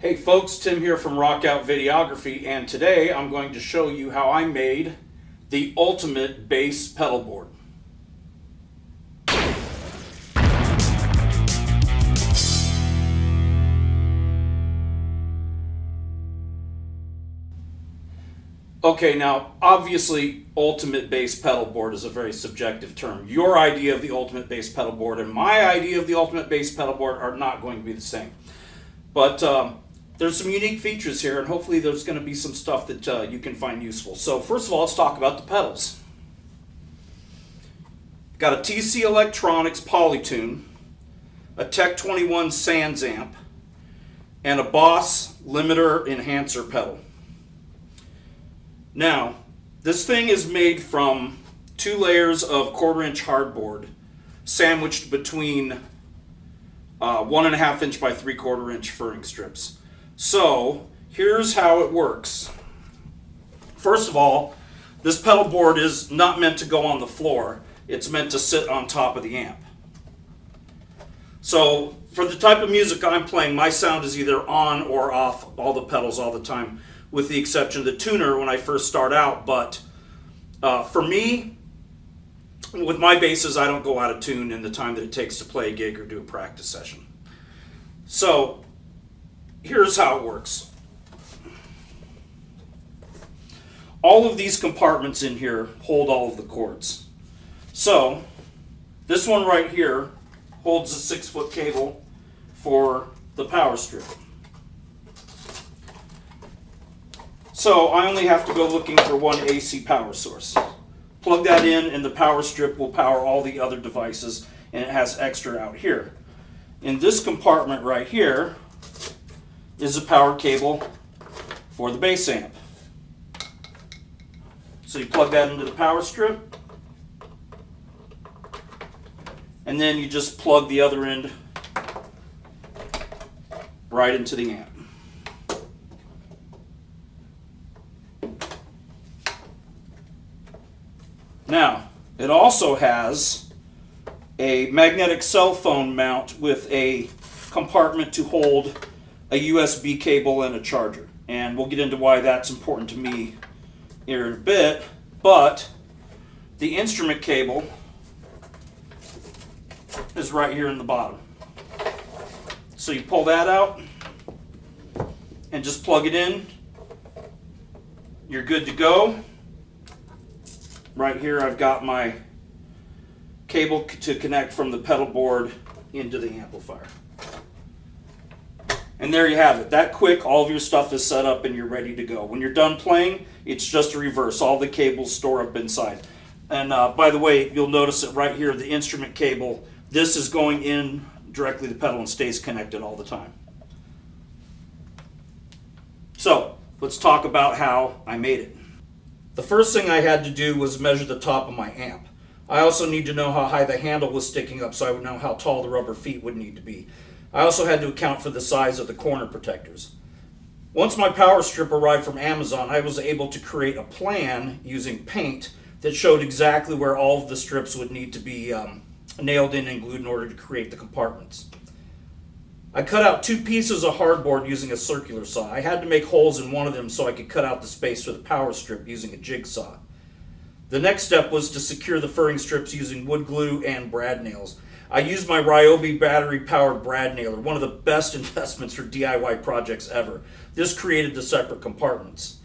Hey folks, Tim here from Rockout Videography, and today I'm going to show you how I made the ultimate bass pedal board. Okay, now obviously ultimate bass pedal board is a very subjective term. Your idea of the ultimate bass pedal board and my idea of the ultimate bass pedal board are not going to be the same. But there's some unique features here, and hopefully there's going to be some stuff that you can find useful. So first of all, let's talk about the pedals. Got a TC Electronics Polytune, a Tech 21 Sans amp, and a Boss limiter enhancer pedal. Now, this thing is made from 2 layers of 1/4-inch hardboard sandwiched between 1.5 inch by 3/4 inch furring strips. So here's how it works. First of all, this pedal board is not meant to go on the floor. It's meant to sit on top of the amp. So for the type of music I'm playing, my sound is either on or off all the pedals all the time, with the exception of the tuner when I first start out. But for me, with my basses, I don't go out of tune in the time that it takes to play a gig or do a practice session. So here's how it works. All of these compartments in here hold all of the cords. So this one right here holds a 6-foot cable for the power strip. So I only have to go looking for one AC power source. Plug that in and the power strip will power all the other devices, and it has extra out here. In this compartment right here is a power cable for the bass amp. So you plug that into the power strip, and then you just plug the other end right into the amp. Now, it also has a magnetic cell phone mount with a compartment to hold a USB cable and a charger. And we'll get into why that's important to me here in a bit. But the instrument cable is right here in the bottom. So you pull that out and just plug it in. You're good to go. Right here I've got my cable to connect from the pedal board into the amplifier. And there you have it. That quick, all of your stuff is set up and you're ready to go. When you're done playing, it's just a reverse. All the cables store up inside. And by the way, you'll notice it right here, the instrument cable. This is going in directly to the pedal and stays connected all the time. So let's talk about how I made it. The first thing I had to do was measure the top of my amp. I also need to know how high the handle was sticking up so I would know how tall the rubber feet would need to be. I also had to account for the size of the corner protectors. Once my power strip arrived from Amazon, I was able to create a plan using paint that showed exactly where all of the strips would need to be nailed in and glued in order to create the compartments. I cut out 2 pieces of hardboard using a circular saw. I had to make holes in one of them so I could cut out the space for the power strip using a jigsaw. The next step was to secure the furring strips using wood glue and brad nails. I used my Ryobi battery-powered brad nailer, one of the best investments for DIY projects ever. This created the separate compartments.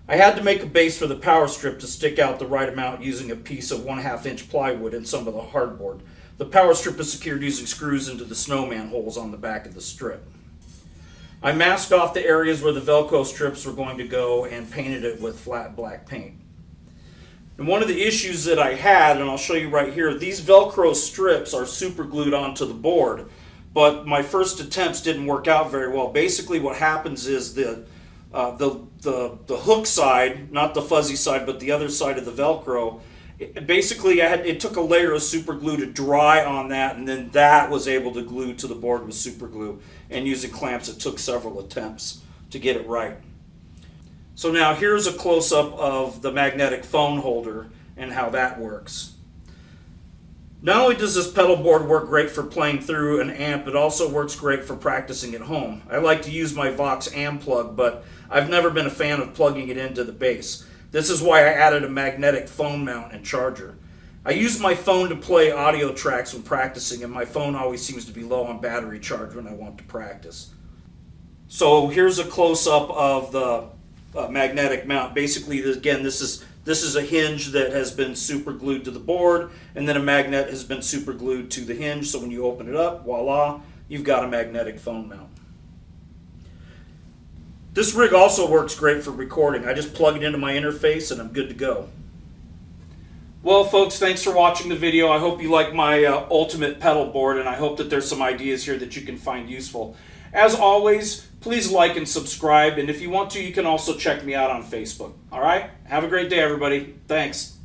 I had to make a base for the power strip to stick out the right amount using a piece of 1/2 inch plywood and some of the hardboard. The power strip is secured using screws into the snowman holes on the back of the strip. I masked off the areas where the Velcro strips were going to go and painted it with flat black paint. And one of the issues that I had, and I'll show you right here, these Velcro strips are super glued onto the board, but my first attempts didn't work out very well. Basically what happens is the hook side, not the fuzzy side, but the other side of the Velcro, it took a layer of super glue to dry on that, and then that was able to glue to the board with super glue. And using clamps, it took several attempts to get it right. So now here's a close-up of the magnetic phone holder and how that works. Not only does this pedal board work great for playing through an amp, it also works great for practicing at home. I like to use my Vox amp plug, but I've never been a fan of plugging it into the bass. This is why I added a magnetic phone mount and charger. I use my phone to play audio tracks when practicing, and my phone always seems to be low on battery charge when I want to practice. So here's a close-up of the magnetic mount. Basically, again, this is a hinge that has been super glued to the board, and then a magnet has been super glued to the hinge, so when you open it up, voila, you've got a magnetic phone mount. This rig also works great for recording. I just plug it into my interface and I'm good to go. Well, folks, thanks for watching the video. I hope you like my ultimate pedal board, and I hope that there's some ideas here that you can find useful. As always, please like and subscribe, and if you want to, you can also check me out on Facebook. All right? Have a great day, everybody. Thanks.